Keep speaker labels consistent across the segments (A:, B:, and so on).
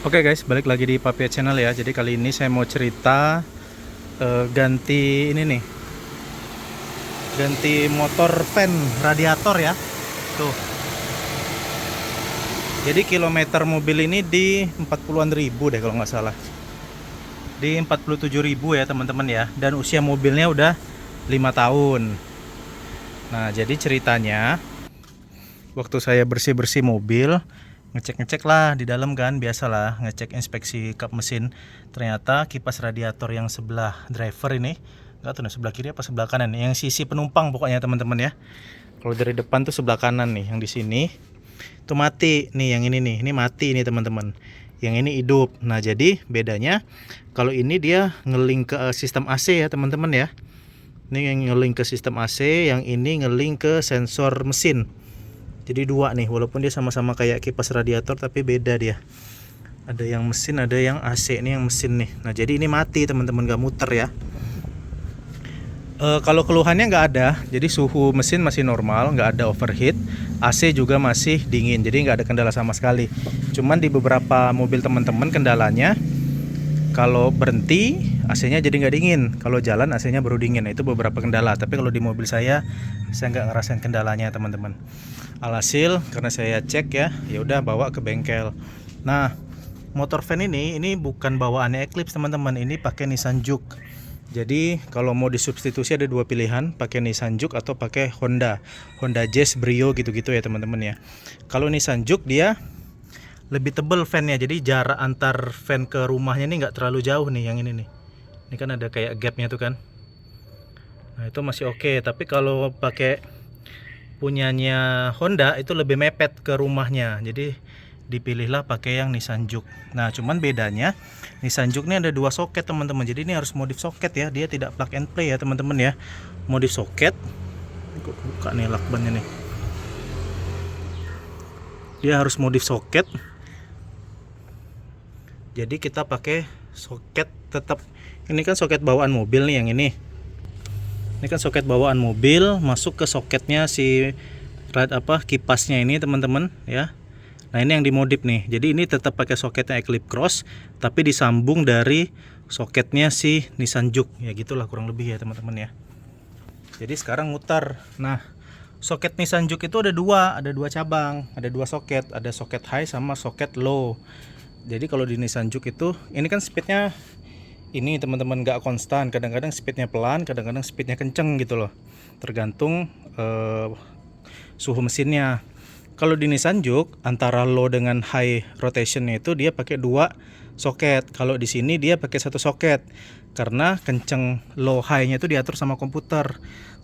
A: Oke guys, balik lagi di Papia Channel ya. Jadi kali ini saya mau cerita ganti ini nih, ganti motor fan radiator ya. Tuh. Jadi kilometer mobil ini di 40-an ribu deh kalau nggak salah. Di 47.000 ya teman-teman ya. Dan usia mobilnya udah 5 tahun. Nah, jadi ceritanya waktu saya bersih-bersih mobil, ngecek-ngecek lah di dalam kan, biasalah ngecek inspeksi kap mesin. Ternyata kipas radiator yang sebelah driver ini, nggak tahu nih sebelah kiri apa sebelah kanan, yang sisi penumpang pokoknya teman-teman ya. Kalau dari depan tuh sebelah kanan nih, yang di sini tuh mati nih, yang ini mati nih teman-teman. Yang ini hidup. Nah, jadi bedanya kalau ini dia ngelink ke sistem AC ya teman-teman ya. Ini yang ngelink ke sistem AC, yang ini ngelink ke sensor mesin. Jadi dua nih, walaupun dia sama-sama kayak kipas radiator tapi beda dia. Ada yang mesin, ada yang AC. Ini yang mesin nih. Nah, jadi ini mati teman-teman, gak muter ya. Kalau keluhannya nggak ada, jadi suhu mesin masih normal, nggak ada overheat, AC juga masih dingin, jadi nggak ada kendala sama sekali. Cuman di beberapa mobil teman-teman kendalanya, kalau berhenti AC-nya jadi nggak dingin, kalau jalan AC-nya baru dingin. Nah, itu beberapa kendala. Tapi kalau di mobil saya nggak ngerasain kendalanya teman-teman. Alhasil karena saya cek ya udah bawa ke bengkel. Nah, motor fan ini bukan bawaannya Eclipse teman-teman, ini pakai Nissan Juke. Jadi kalau mau disubstitusi ada dua pilihan, pakai Nissan Juke atau pakai Honda Jazz, Brio gitu-gitu ya teman-teman ya. Kalau Nissan Juke dia lebih tebel fannya, jadi jarak antar fan ke rumahnya ini nggak terlalu jauh nih, yang ini nih. Ini kan ada kayak gapnya tuh kan. Nah, itu masih oke. Tapi kalau pakai punyanya Honda itu lebih mepet ke rumahnya. Jadi dipilihlah pakai yang Nissan Juke. Nah, cuman bedanya Nissan Juke ini ada dua soket teman-teman. Jadi ini harus modif soket ya. Dia tidak plug and play ya teman-teman ya. Modif soket. Buka nih lakbannya nih. Dia harus modif soket. Jadi kita pakai soket tetap. Ini kan soket bawaan mobil nih yang ini. Ini kan soket bawaan mobil, masuk ke soketnya si kipasnya ini teman-teman ya. Nah, ini yang dimodif nih. Jadi ini tetap pakai soketnya Eclipse Cross, tapi disambung dari soketnya si Nissan Juke. Ya gitulah kurang lebih ya teman-teman ya. Jadi sekarang mutar. Nah, soket Nissan Juke itu ada dua cabang, ada dua soket, ada soket high sama soket low. Jadi kalau di Nissan Juke itu, ini kan speednya ini teman-teman nggak konstan. Kadang-kadang speednya pelan, kadang-kadang speednya kenceng gitu loh. Tergantung suhu mesinnya. Kalau di Nissan Juke antara low dengan high rotationnya itu dia pakai dua soket. Kalau di sini dia pakai satu soket karena kenceng low high-nya itu diatur sama komputer.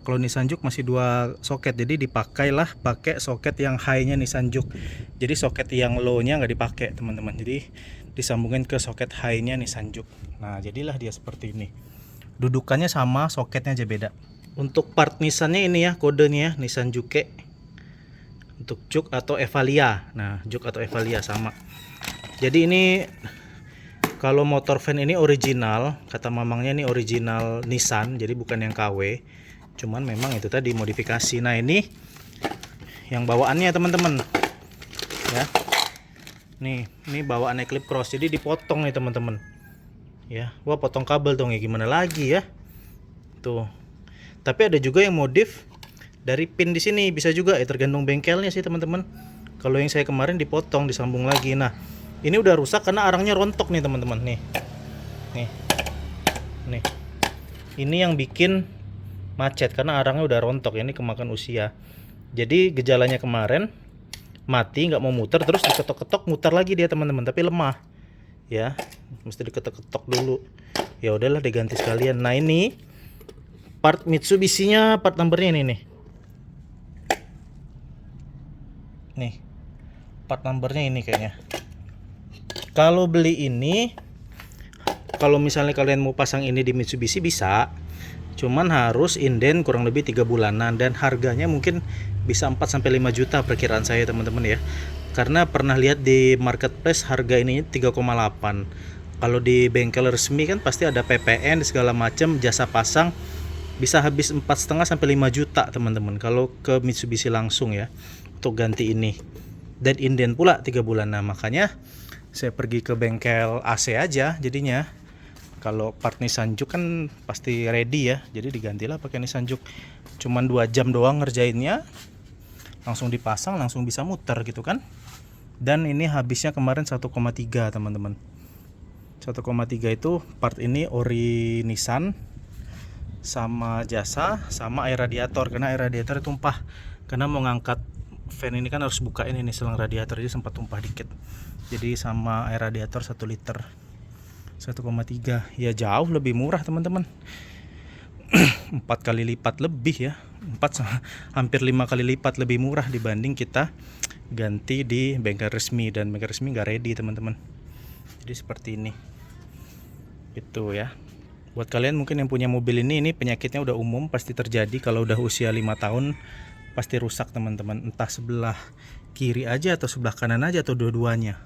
A: Kalau Nissan Juke masih dua soket, jadi dipakailah pakai soket yang high-nya Nissan Juke. Jadi soket yang low-nya nggak dipakai teman-teman. Jadi disambungin ke soket high-nya Nissan Juke. Nah, jadilah dia seperti ini. Dudukannya sama, soketnya aja beda. Untuk part Nissan-nya ini ya, kodenya Nissan Juke. Untuk Juke atau Evalia. Nah, Juke atau Evalia sama. Jadi ini kalau motor fan ini original, kata mamangnya ini original Nissan, jadi bukan yang KW. Cuman memang itu tadi modifikasi. Nah, ini yang bawaannya teman-teman. Ya. Nih, ini bawaan Eclipse Cross. Jadi dipotong nih teman-teman. Ya, wah potong kabel dong ya, gimana lagi ya? Tuh. Tapi ada juga yang modif dari pin di sini, bisa juga ya, tergantung bengkelnya sih teman-teman. Kalau yang saya kemarin dipotong, disambung lagi. Nah, ini udah rusak karena arangnya rontok nih teman-teman. Nih ini yang bikin macet karena arangnya udah rontok. Ini kemakan usia. Jadi gejalanya kemarin mati, nggak mau muter, terus diketok-ketok muter lagi dia teman-teman, tapi lemah ya, mesti diketok-ketok dulu. Ya udahlah diganti sekalian. Nah, ini part Mitsubishi-nya, part numbernya ini nih, part numbernya ini kayaknya. Kalau beli ini, kalau misalnya kalian mau pasang ini di Mitsubishi bisa, cuman harus inden kurang lebih 3 bulanan dan harganya mungkin bisa 4-5 juta perkiraan saya teman-teman ya. Karena pernah lihat di marketplace harga ini 3,8. Kalau di bengkel resmi kan pasti ada PPN segala macam, jasa pasang bisa habis 4,5-5 juta teman-teman kalau ke Mitsubishi langsung ya, untuk ganti ini. Dan inden pula 3 bulan. Nah, makanya saya pergi ke bengkel AC aja jadinya. Kalau part Nissan Juke kan pasti ready ya, jadi digantilah pakai Nissan Juke. Cuman 2 jam doang ngerjainnya, langsung dipasang, langsung bisa muter gitu kan. Dan ini habisnya kemarin 1,3 teman-teman. 1,3 itu part ini ori Nissan sama jasa sama air radiator, karena air radiator tumpah. Karena mau ngangkat fan ini kan harus bukain ini selang radiator, jadi sempat tumpah dikit. Jadi sama air radiator 1 liter 1,3 ya, jauh lebih murah teman-teman. 4 kali lipat lebih ya, hampir 5 kali lipat lebih murah dibanding kita ganti di bengkel resmi, dan bengkel resmi nggak ready teman-teman. Jadi seperti ini itu ya. Buat kalian mungkin yang punya mobil ini penyakitnya udah umum, pasti terjadi kalau udah usia 5 tahun pasti rusak teman-teman, entah sebelah kiri aja atau sebelah kanan aja atau dua-duanya,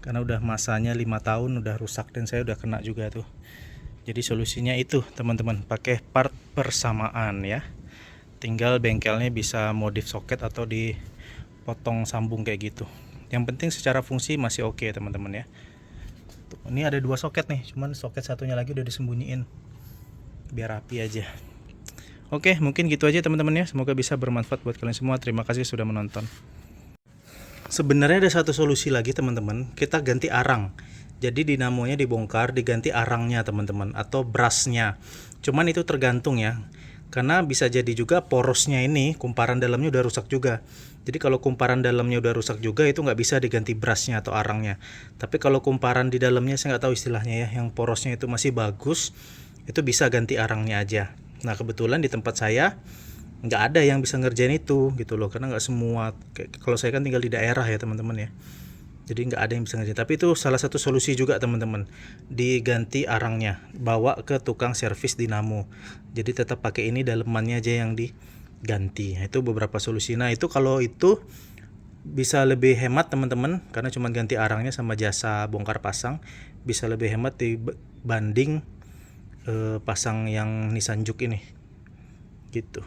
A: karena udah masanya 5 tahun udah rusak, dan saya udah kena juga tuh. Jadi solusinya itu teman-teman, pakai part persamaan ya, tinggal bengkelnya bisa modif soket atau dipotong sambung kayak gitu. Yang penting secara fungsi masih oke teman-teman ya. Tuh, ini ada 2 soket nih, cuman soket satunya lagi udah disembunyiin biar rapi aja. Oke, mungkin gitu aja teman-teman ya, semoga bisa bermanfaat buat kalian semua. Terima kasih sudah menonton. Sebenarnya ada satu solusi lagi teman-teman, kita ganti arang. Jadi dinamonya dibongkar, diganti arangnya teman-teman, atau brasnya. Cuman itu tergantung ya, karena bisa jadi juga porosnya ini, kumparan dalamnya udah rusak juga. Jadi kalau kumparan dalamnya udah rusak juga, itu nggak bisa diganti brasnya atau arangnya. Tapi kalau kumparan di dalamnya, saya nggak tahu istilahnya ya, yang porosnya itu masih bagus, itu bisa ganti arangnya aja. Nah kebetulan di tempat saya nggak ada yang bisa ngerjain itu gitu loh, karena nggak semua, kalau saya kan tinggal di daerah ya teman-teman ya, jadi nggak ada yang bisa ngerjain. Tapi itu salah satu solusi juga teman-teman, diganti arangnya, bawa ke tukang servis dinamo, jadi tetap pakai ini, dalemannya aja yang diganti. Nah, itu beberapa solusi. Nah itu kalau itu bisa lebih hemat teman-teman, karena cuma ganti arangnya sama jasa bongkar pasang, bisa lebih hemat dibanding pasang yang Nissan Juke ini gitu.